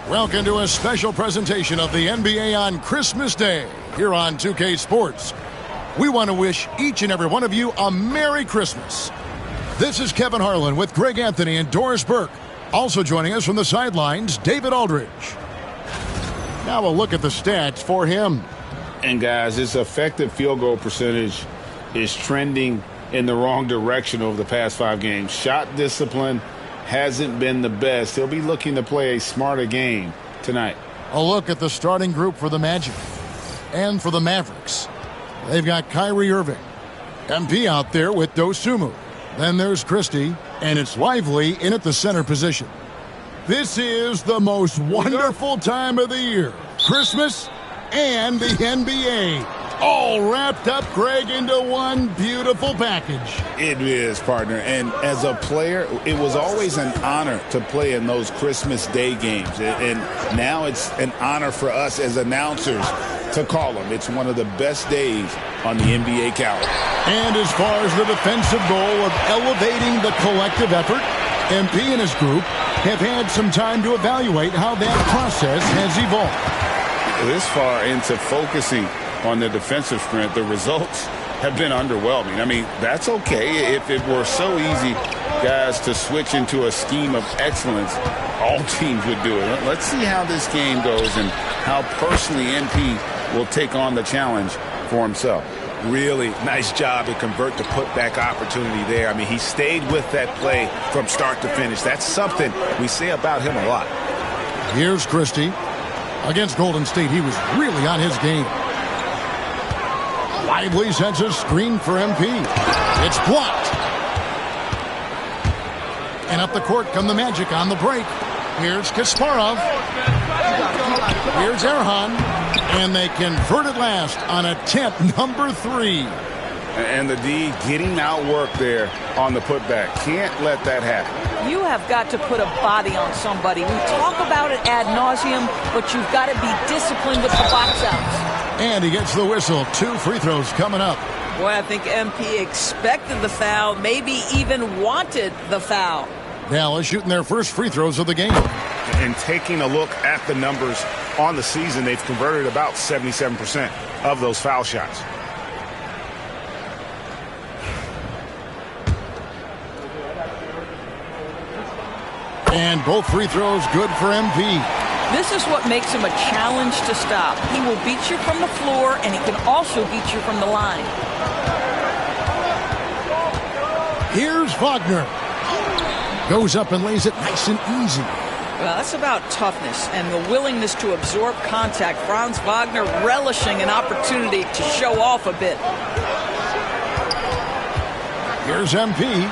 Welcome to a special presentation of the NBA on Christmas Day here on 2K Sports. We want to wish each and every one of you a Merry Christmas. This is Kevin Harlan with Greg Anthony and Doris Burke. Also joining us from the sidelines, David Aldridge. Now a look at the stats for him. And guys, his effective field goal percentage is trending in the wrong direction over the past 5 games. Shot discipline hasn't been the best. He'll be looking to play a smarter game tonight. A look at the starting group for the Magic and for the Mavericks. They've got Kyrie Irving, MP out there with Dosunmu. Then there's Christie, and it's Lively in at the center position. This is the most wonderful time of the year. Christmas and the NBA. All wrapped up, Greg, into one beautiful package. It is, partner. And as a player, it was always an honor to play in those Christmas Day games. And now it's an honor for us as announcers to call them. It's one of the best days on the NBA calendar. And as far as the defensive goal of elevating the collective effort, MP and his group have had some time to evaluate how that process has evolved. This far into focusing on the defensive strength, the results have been underwhelming. I mean, that's okay. If it were so easy, guys, to switch into a scheme of excellence, all teams would do it. Let's see how this game goes and how personally MP will take on the challenge for himself. Really nice job to convert the putback opportunity there. I mean, he stayed with that play from start to finish. That's something we say about him a lot. Here's Christie. Against Golden State, he was really on his game. Lively sends a screen for MP. It's blocked. And up the court come the Magic on the break. Here's Kasparov. Here's Erhan. And they convert it last on attempt number 3. And the D getting outworked there on the putback. Can't let that happen. You have got to put a body on somebody. We talk about it ad nauseum, but you've got to be disciplined with the box outs. And he gets the whistle. 2 free throws coming up. Boy, I think MP expected the foul, maybe even wanted the foul. Dallas shooting their first free throws of the game. And taking a look at the numbers on the season, they've converted about 77% of those foul shots. And both free throws good for MP. This is what makes him a challenge to stop. He will beat you from the floor, and he can also beat you from the line. Here's Wagner. Goes up and lays it nice and easy. Well, that's about toughness and the willingness to absorb contact. Franz Wagner relishing an opportunity to show off a bit. Here's MP.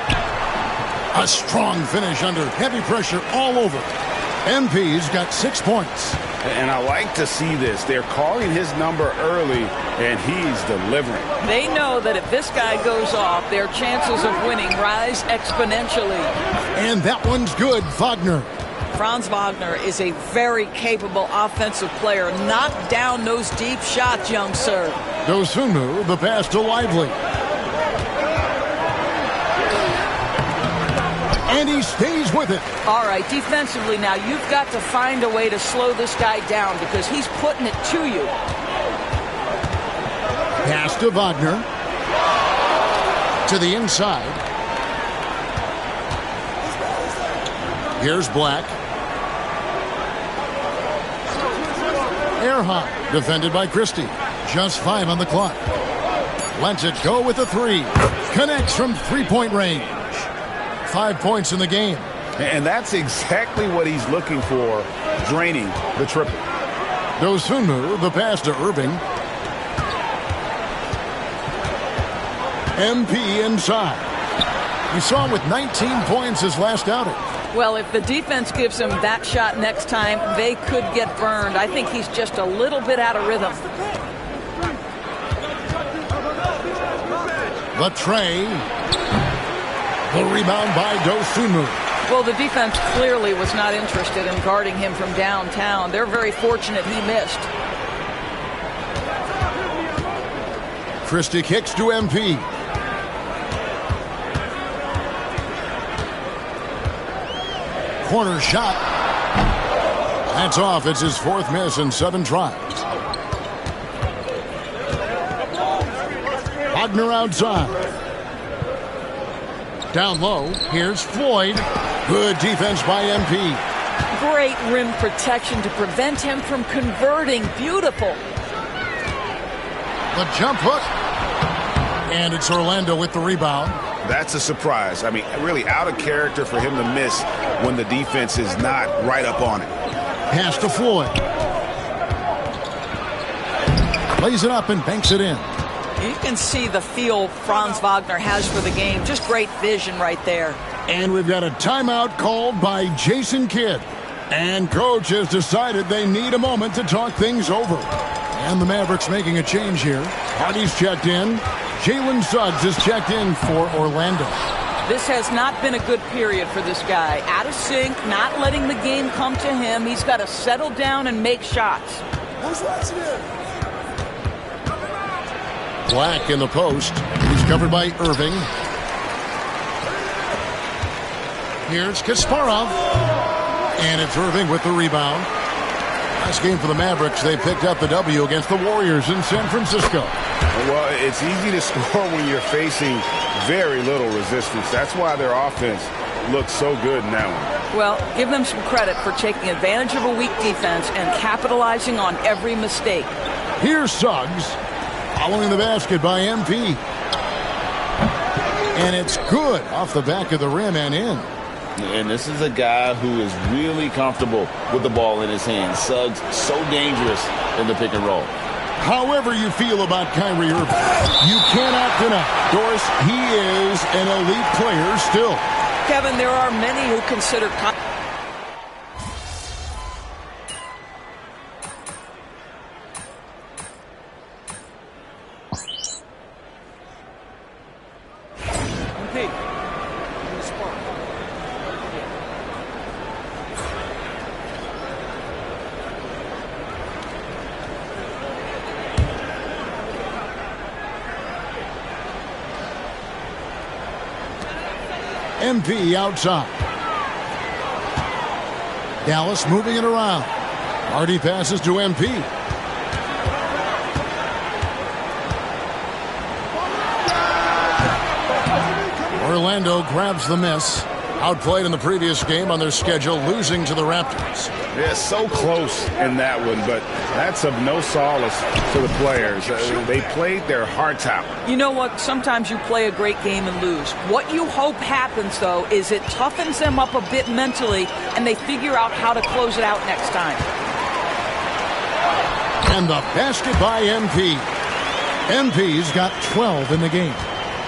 A strong finish under heavy pressure all over. MP's got 6 points. And I like to see this. They're calling his number early, and he's delivering. They know that if this guy goes off, their chances of winning rise exponentially. And that one's good, Wagner. Franz Wagner is a very capable offensive player. Knock down those deep shots, young sir. Dosunmu, the pass to Lively. And he stays with it. All right, defensively now, you've got to find a way to slow this guy down because he's putting it to you. Pass to Wagner. To the inside. Here's Black. Erhan, defended by Christie. Just 5 on the clock. Lets it go with a 3. Connects from 3-point range. 5 points in the game. And that's exactly what he's looking for, draining the triple. Dosunmu, the pass to Irving. MP inside. We saw him with 19 points his last outing. Well, if the defense gives him that shot next time, they could get burned. I think he's just a little bit out of rhythm. The tray. The rebound by Dosunmu. Well, the defense clearly was not interested in guarding him from downtown. They're very fortunate he missed. Christie kicks to MP. Corner shot. That's off. It's his 4th miss in 7 tries. Wagner outside. Down low. Here's Floyd. Good defense by MP. Great rim protection to prevent him from converting. Beautiful. The jump hook. And it's Orlando with the rebound. That's a surprise. I mean, really out of character for him to miss when the defense is not right up on it. Pass to Floyd. Lays it up and banks it in. You can see the feel Franz Wagner has for the game. Just great vision right there. And we've got a timeout called by Jason Kidd. And coach has decided they need a moment to talk things over. And the Mavericks making a change here. Hardy's checked in. Jalen Suggs is checked in for Orlando. This has not been a good period for this guy. Out of sync, not letting the game come to him. He's got to settle down and make shots. Black in the post. He's covered by Irving. Here's Kasparov. And it's Irving with the rebound. Last game for the Mavericks, they picked up the W against the Warriors in San Francisco. Well, it's easy to score when you're facing very little resistance. That's why their offense looks so good in that one. Well, give them some credit for taking advantage of a weak defense and capitalizing on every mistake. Here's Suggs. Following the basket by MP. And it's good off the back of the rim and in. And this is a guy who is really comfortable with the ball in his hands. Suggs, so dangerous in the pick and roll. However you feel about Kyrie Irving, you cannot deny, Doris, he is an elite player still. Kevin, there are many who consider MP outside. Dallas moving it around. Hardy passes to MP. Orlando grabs the miss. Outplayed in the previous game on their schedule, losing to the Raptors. Yeah, so close in that one, but that's of no solace to the players. They played their hearts out. You know what? Sometimes you play a great game and lose. What you hope happens, though, is it toughens them up a bit mentally, and they figure out how to close it out next time. And the basket by MP. MP's got 12 in the game.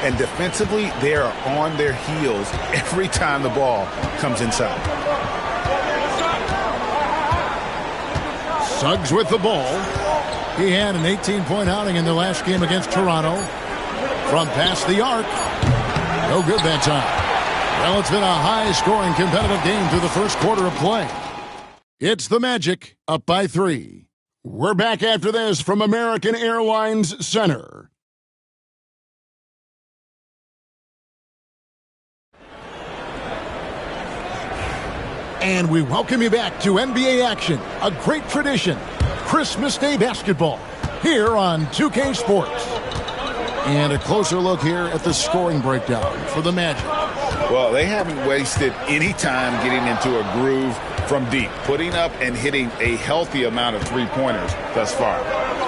And defensively, they are on their heels every time the ball comes inside. Suggs with the ball. He had an 18-point outing in their last game against Toronto. From past the arc. No good that time. Well, it's been a high-scoring competitive game through the first quarter of play. It's the Magic, up by 3. We're back after this from American Airlines Center. And we welcome you back to NBA action, a great tradition, Christmas Day basketball, here on 2K Sports. And a closer look here at the scoring breakdown for the Magic. Well, they haven't wasted any time getting into a groove from deep, putting up and hitting a healthy amount of three-pointers thus far.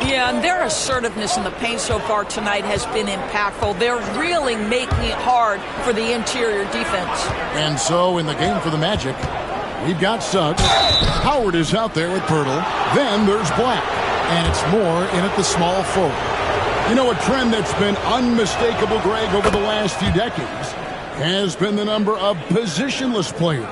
Yeah, and their assertiveness in the paint so far tonight has been impactful. They're really making it hard for the interior defense. And so in the game for the Magic, we've got Suggs. Howard is out there with Pirtle. Then there's Black. And it's more in at the small forward. You know, a trend that's been unmistakable, Greg, over the last few decades has been the number of positionless players.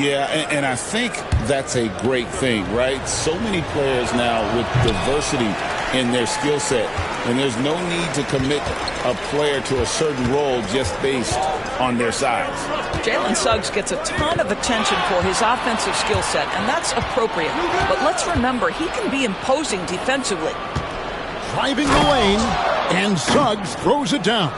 Yeah, and I think that's a great thing, right? So many players now with diversity in their skill set, and there's no need to commit a player to a certain role just based on their size. Jalen Suggs gets a ton of attention for his offensive skill set, and that's appropriate. But let's remember, he can be imposing defensively. Driving the lane, and Suggs throws it down.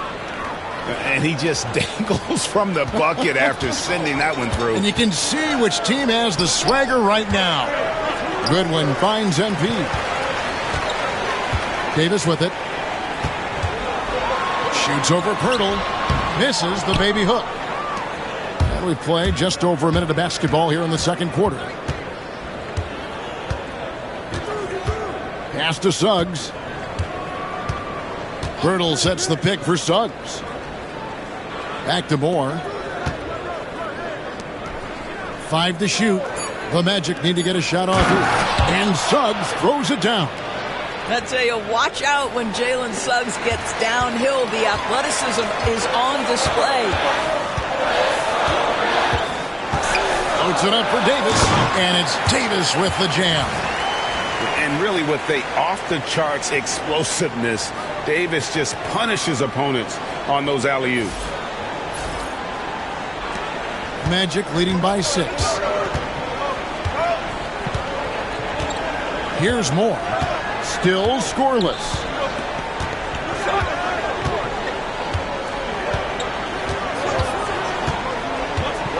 And he just dangles from the bucket after sending that one through. And you can see which team has the swagger right now. Goodwin finds MP. Davis with it. Shoots over Pirtle. Misses the baby hook. And we play just over a minute of basketball here in the second quarter. Pass to Suggs. Pirtle sets the pick for Suggs. Back to Moore. 5 to shoot. The Magic need to get a shot off here. And Suggs throws it down. I tell you, watch out when Jalen Suggs gets downhill. The athleticism is on display. Puts it up for Davis. And it's Davis with the jam. And really with the off-the-charts explosiveness, Davis just punishes opponents on those alley-oops. Magic leading by 6. Here's Moore. Still scoreless.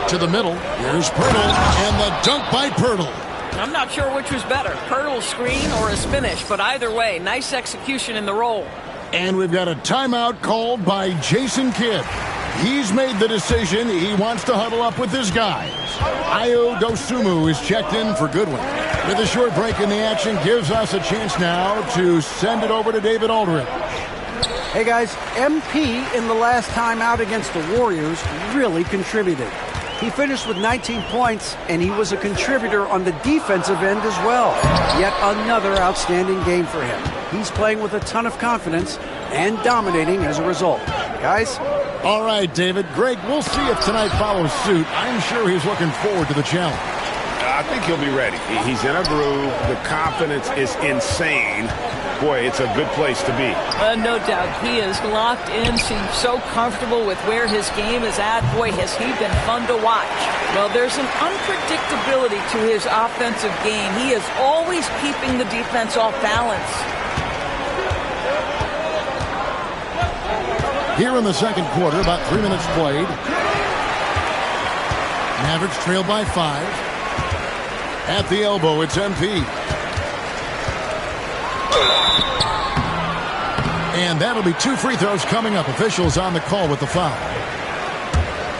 To the middle. Here's Pirtle. And the dunk by Pirtle. I'm not sure which was better, Pirtle's screen or his finish, but either way, nice execution in the roll. And we've got a timeout called by Jason Kidd. He's made the decision. He wants to huddle up with his guys. Ayo Dosunmu is checked in for Goodwin. With a short break in the action, gives us a chance now to send it over to David Aldridge. Hey guys, MP in the last time out against the Warriors really contributed. He finished with 19 points, and he was a contributor on the defensive end as well. Yet another outstanding game for him. He's playing with a ton of confidence and dominating as a result. Guys? All right, David. Greg, we'll see if tonight follows suit. I'm sure he's looking forward to the challenge. I think he'll be ready. He's in a groove. The confidence is insane. Boy, it's a good place to be. No doubt. He is locked in, seems so comfortable with where his game is at. Boy, has he been fun to watch. Well, there's an unpredictability to his offensive game. He is always keeping the defense off balance. Here in the second quarter, about 3 minutes played. Mavericks trail by 5. At the elbow, it's MP. And that'll be 2 free throws coming up. Officials on the call with the foul.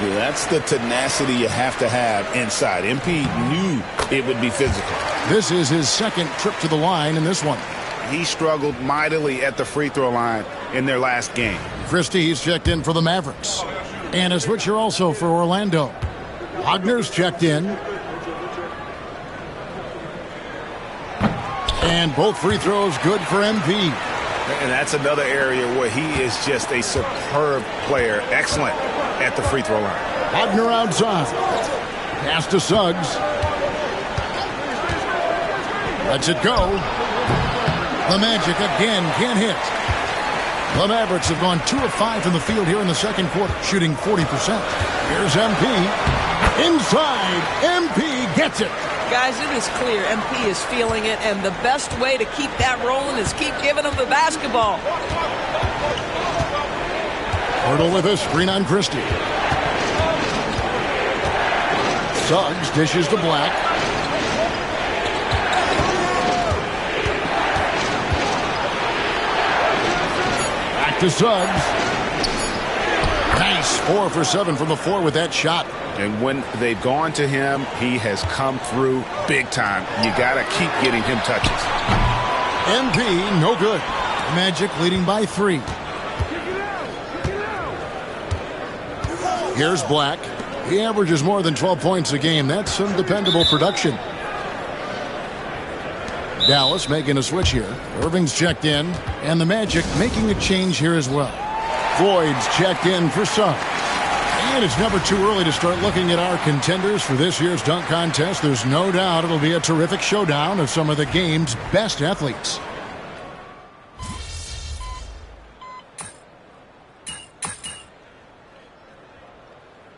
Yeah, that's the tenacity you have to have inside. MP knew it would be physical. This is his second trip to the line in this one. He struggled mightily at the free throw line in their last game. Christie, he's checked in for the Mavericks. And a switcher also for Orlando. Wagner's checked in. And both free throws good for MP. And that's another area where he is just a superb player. Excellent at the free throw line. Wagner outside. Pass to Suggs. Lets it go. The Magic again can't hit. The Mavericks have gone 2 of 5 from the field here in the second quarter, shooting 40%. Here's MP. Inside. MP gets it. Guys, it is clear MP is feeling it, and the best way to keep that rolling is keep giving him the basketball. Pirtle with a screen on Christie. Suggs dishes to Black. Back to Suggs. Nice 4 for 7 from the floor with that shot. And when they've gone to him, he has come through big time. You got to keep getting him touches. MP, no good. Magic leading by 3. Here's Black. He averages more than 12 points a game. That's some dependable production. Dallas making a switch here. Irving's checked in. And the Magic making a change here as well. Floyd's checked in for Suggs. And it's never too early to start looking at our contenders for this year's dunk contest. There's no doubt it'll be a terrific showdown of some of the game's best athletes.